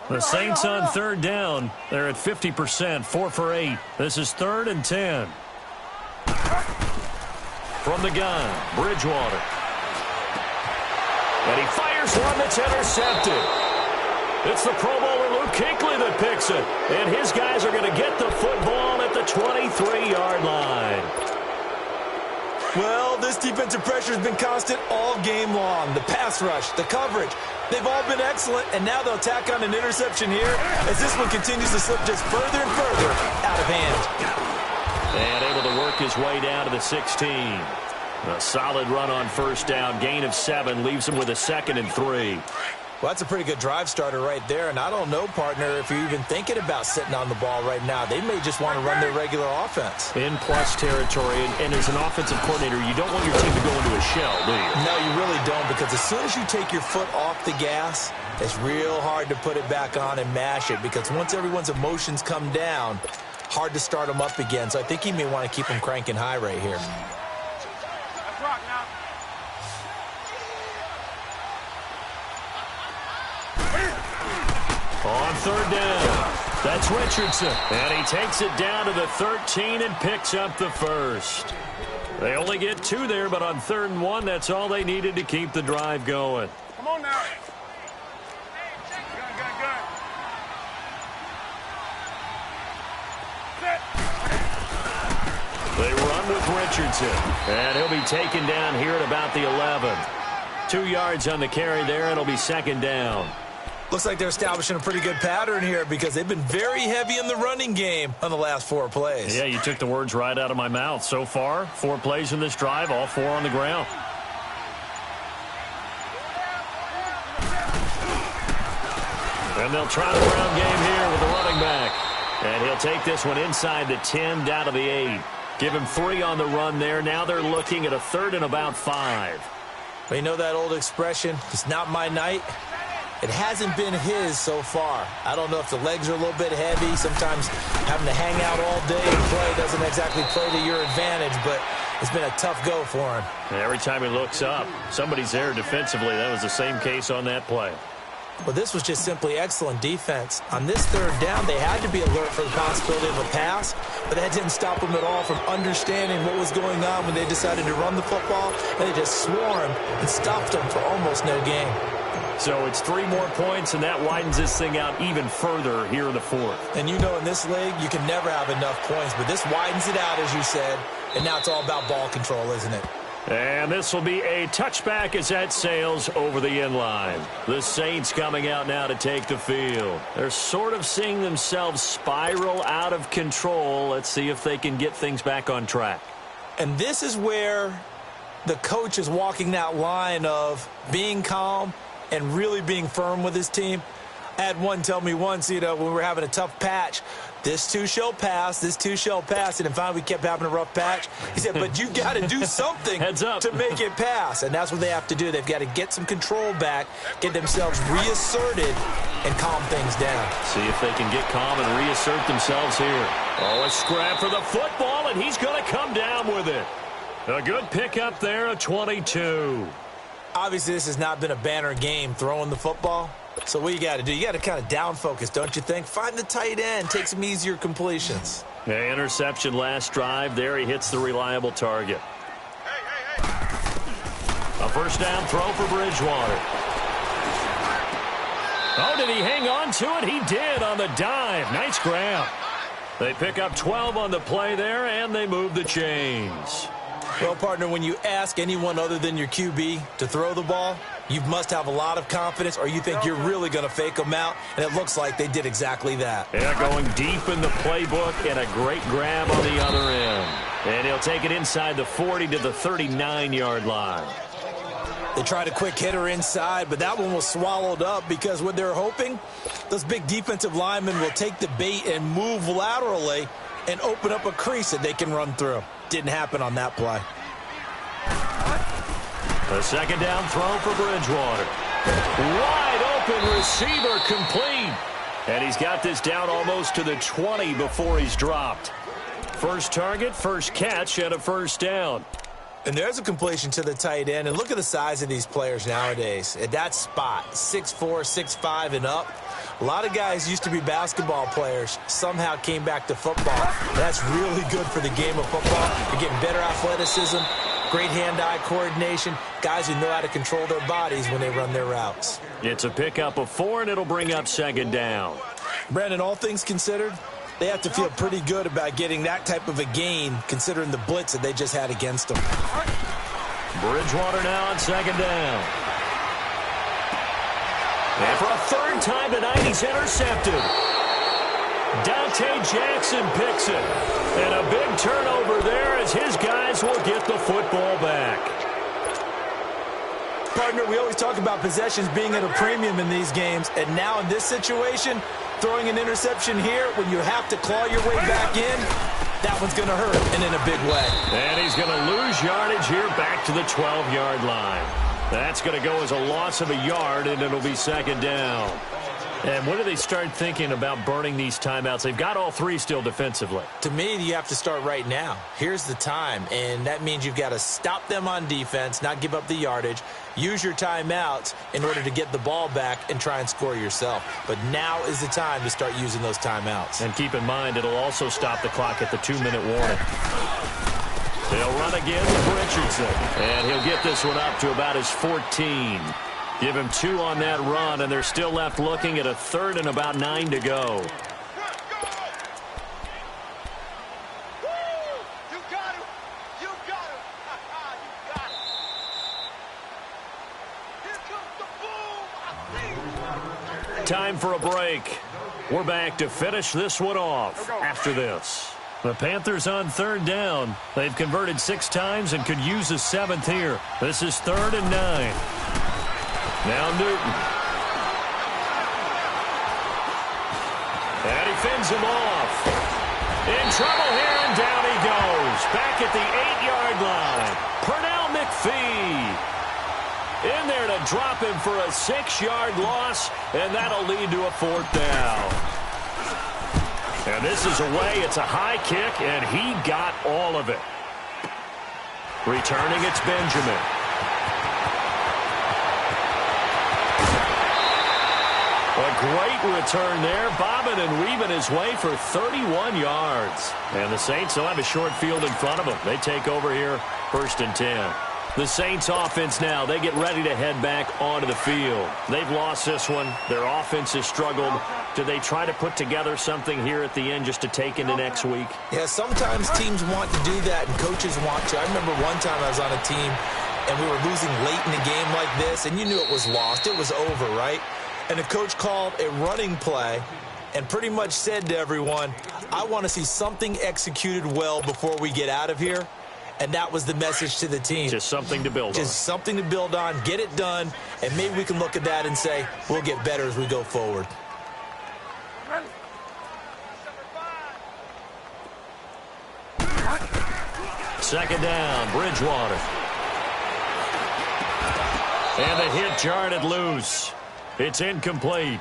The Saints on 3rd down. They're at 50%, 4 for 8. This is 3rd and 10. From the gun, Bridgewater. And he fires one that's intercepted. It's the Pro Bowler Luke Kuechly that picks it. And his guys are going to get the football at the 23-yard line. Well, this defensive pressure has been constant all game long. The pass rush, the coverage, they've all been excellent. And now they'll tack on an interception here as this one continues to slip just further and further out of hand. And able to work his way down to the 16. A solid run on 1st down. Gain of 7 leaves him with a 2nd and 3. Well, that's a pretty good drive starter right there. And I don't know, partner, if you're even thinking about sitting on the ball right now. They may just want to run their regular offense. In plus territory. And as an offensive coordinator, you don't want your team to go into a shell, do you? No, you really don't, because as soon as you take your foot off the gas, it's real hard to put it back on and mash it, because once everyone's emotions come down, hard to start them up again. So I think he may want to keep them cranking high right here. On 3rd down, that's Richardson. And he takes it down to the 13 and picks up the 1st. They only get 2 there, but on 3rd and 1, that's all they needed to keep the drive going. Come on now. They run with Richardson. And he'll be taken down here at about the 11. 2 yards on the carry there. It'll be 2nd down. Looks like they're establishing a pretty good pattern here, because they've been very heavy in the running game on the last 4 plays. Yeah, you took the words right out of my mouth. So far, 4 plays in this drive, all 4 on the ground. And they'll try the ground game here with the running back. And he'll take this one inside the 10, down to the 8. Give him 3 on the run there. Now they're looking at a 3rd and about 5. Well, you know that old expression, it's not my night. It hasn't been his so far. I don't know if the legs are a little bit heavy. Sometimes having to hang out all day and play doesn't exactly play to your advantage. But It's been a tough go for him. And every time he looks up, somebody's there defensively. That was the same case on that play. Well, this was just simply excellent defense. On this third down, they had to be alert for the possibility of a pass, but that didn't stop them at all from understanding what was going on when they decided to run the football, and they just swarmed and stuffed them for almost no gain. So it's 3 more points, and that widens this thing out even further here in the fourth. And you know, in this league, you can never have enough points, but this widens it out, as you said, and now it's all about ball control, isn't it? And this will be a touchback as that sails over the end line. The Saints coming out now to take the field. They're sort of seeing themselves spiral out of control. Let's see if they can get things back on track. And this is where the coach is walking that line of being calm and really being firm with his team. I had one tell me once, when we were having a tough patch, this too shall pass, this too shall pass. And then finally we kept having a rough patch. He said, but you got to do something to make it pass. And that's what they have to do. They've got to get some control back, get themselves reasserted, and calm things down. See if they can get calm and reassert themselves here. Oh, a scrap for the football, and he's going to come down with it. A good pickup there, a 22. Obviously, this has not been a banner game throwing the football. So what you got to do, you got to kind of down focus, don't you think? Find the tight end, take some easier completions. Yeah, interception last drive. There he hits the reliable target. A first down throw for Bridgewater. Oh, did he hang on to it? He did on the dive. Nice grab. They pick up 12 on the play there, and they move the chains. Well, partner, when you ask anyone other than your QB to throw the ball, you must have a lot of confidence, or you think you're really going to fake them out, and it looks like they did exactly that. Yeah, going deep in the playbook, and a great grab on the other end. And he'll take it inside the 40 to the 39-yard line. They tried a quick hitter inside, but that one was swallowed up because what they're hoping, those big defensive linemen will take the bait and move laterally and open up a crease that they can run through. Didn't happen on that play. A second down throw for Bridgewater. Wide open receiver complete. And he's got this down almost to the 20 before he's dropped. First target, first catch, and a first down. And there's a completion to the tight end. And look at the size of these players nowadays. At that spot, 6'4", 6'5", and up. A lot of guys used to be basketball players, somehow came back to football. That's really good for the game of football. You're getting better athleticism, great hand-eye coordination, guys who know how to control their bodies when they run their routes. It's a pickup of 4, and it'll bring up second down. Brandon, all things considered, they have to feel pretty good about getting that type of a gain, considering the blitz that they just had against them. Bridgewater now on second down. And for a third time tonight, he's intercepted. Dante Jackson picks it. And a big turnover there as his guys will get the football back. Partner, we always talk about possessions being at a premium in these games. And now in this situation, throwing an interception here when you have to claw your way back in, that one's going to hurt, and in a big way. And he's going to lose yardage here back to the 12-yard line. That's going to go as a loss of a yard, and it'll be second down. And when do they start thinking about burning these timeouts? They've got all 3 still defensively. To me, you have to start right now. Here's the time, and that means you've got to stop them on defense, not give up the yardage, use your timeouts in order to get the ball back and try and score yourself. But now is the time to start using those timeouts. And keep in mind, it'll also stop the clock at the 2-minute warning. They'll run again with Richardson. And he'll get this one up to about his 14. Give him 2 on that run, and they're still left looking at a third and about 9 to go. Time for a break. We're back to finish this one off after this. The Panthers on third down. They've converted 6 times and could use a 7th here. This is 3rd and 9. Now Newton. And he fends him off. In trouble here, and down he goes. Back at the 8-yard line. Pernell McPhee in there to drop him for a 6-yard loss, and that'll lead to a 4th down. And this is away. It's a high kick, and he got all of it. Returning, it's Benjamin. A great return there, bobbing and weaving his way for 31 yards. And the Saints will have a short field in front of them. They take over here, 1st and 10. The Saints offense now, they get ready to head back onto the field. They've lost this one. Their offense has struggled. Do they try to put together something here at the end just to take into next week? Yeah, sometimes teams want to do that and coaches want to. I remember one time I was on a team and we were losing late in the game like this, and you knew it was lost. It was over, right? And the coach called a running play and pretty much said to everyone, I want to see something executed well before we get out of here. And that was the message to the team. Just something to build on. Just something to build on, get it done, and maybe we can look at that and say, we'll get better as we go forward. Second down, Bridgewater. And the hit jarred it loose. It's incomplete.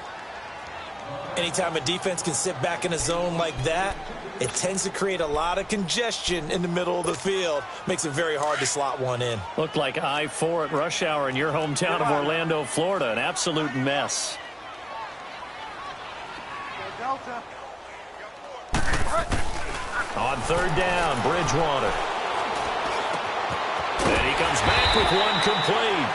Anytime a defense can sit back in a zone like that, it tends to create a lot of congestion in the middle of the field. Makes it very hard to slot one in. Looked like I-4 at rush hour in your hometown of Orlando, Florida. An absolute mess. On 3rd down, Bridgewater. And he comes back with one complete.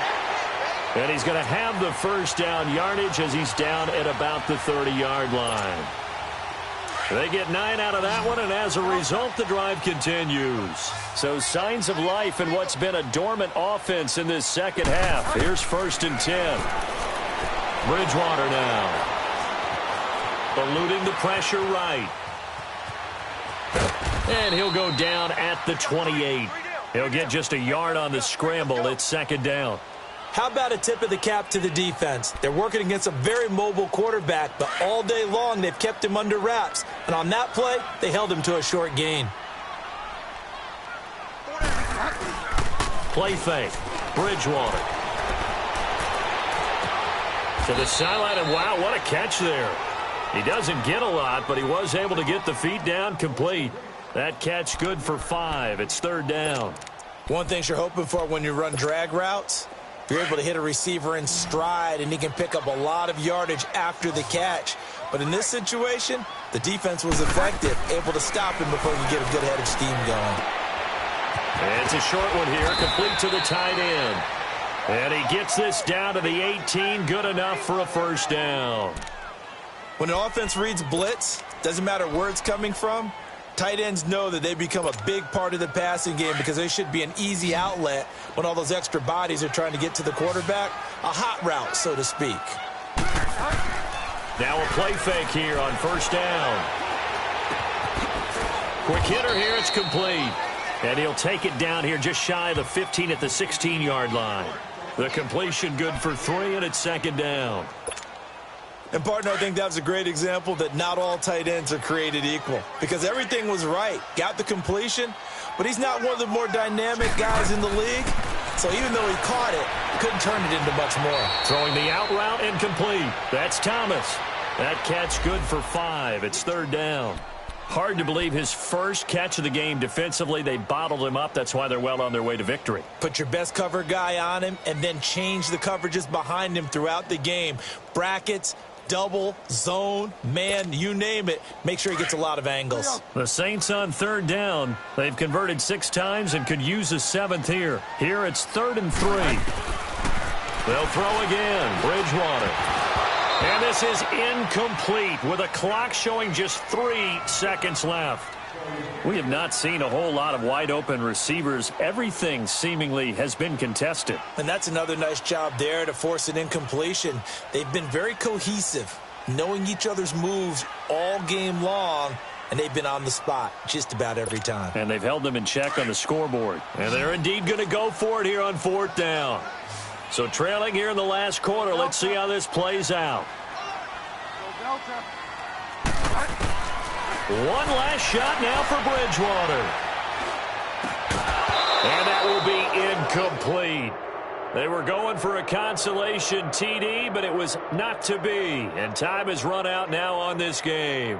And he's going to have the 1st down yardage as he's down at about the 30-yard line. They get 9 out of that one, and as a result, the drive continues. So signs of life in what's been a dormant offense in this second half. Here's 1st and 10. Bridgewater now. Eluding the pressure right. And he'll go down at the 28. He'll get just a yard on the scramble. It's 2nd down. How about a tip of the cap to the defense? They're working against a very mobile quarterback, but all day long they've kept him under wraps. And on that play, they held him to a short gain. Play fake. Bridgewater. To the sideline, and wow, what a catch there. He doesn't get a lot, but he was able to get the feet down complete. That catch good for 5. It's 3rd down. One thing you're hoping for when you run drag routes, you're able to hit a receiver in stride, and he can pick up a lot of yardage after the catch. But in this situation, the defense was effective, able to stop him before he could get a good head of steam going. And it's a short one here, complete to the tight end. And he gets this down to the 18, good enough for a 1st down. When an offense reads blitz, doesn't matter where it's coming from, tight ends know that they become a big part of the passing game because they should be an easy outlet when all those extra bodies are trying to get to the quarterback. A hot route, so to speak. Now a play fake here on 1st down. Quick hitter here, it's complete. And he'll take it down here just shy of the 15 at the 16-yard line. The completion good for 3, and it's 2nd down. And, partner, I think that was a great example that not all tight ends are created equal because everything was right. Got the completion, but he's not one of the more dynamic guys in the league. So even though he caught it, couldn't turn it into much more. Throwing the out route incomplete. That's Thomas. That catch good for 5. It's 3rd down. Hard to believe his first catch of the game defensively. They bottled him up. That's why they're well on their way to victory. Put your best cover guy on him and then change the coverages behind him throughout the game. Brackets, double, zone, man, you name it. Make sure he gets a lot of angles. The Saints on 3rd down. They've converted 6 times and could use a 7th here. Here it's 3rd and 3. They'll throw again. Bridgewater. And this is incomplete with a clock showing just 3 seconds left. We have not seen a whole lot of wide open receivers. Everything seemingly has been contested. And that's another nice job there to force an incompletion. They've been very cohesive, knowing each other's moves all game long, and they've been on the spot just about every time. And they've held them in check on the scoreboard. And they're indeed going to go for it here on 4th down. So trailing here in the last quarter, let's see how this plays out. One last shot now for Bridgewater. And that will be incomplete. They were going for a consolation TD, but it was not to be. And time has run out now on this game.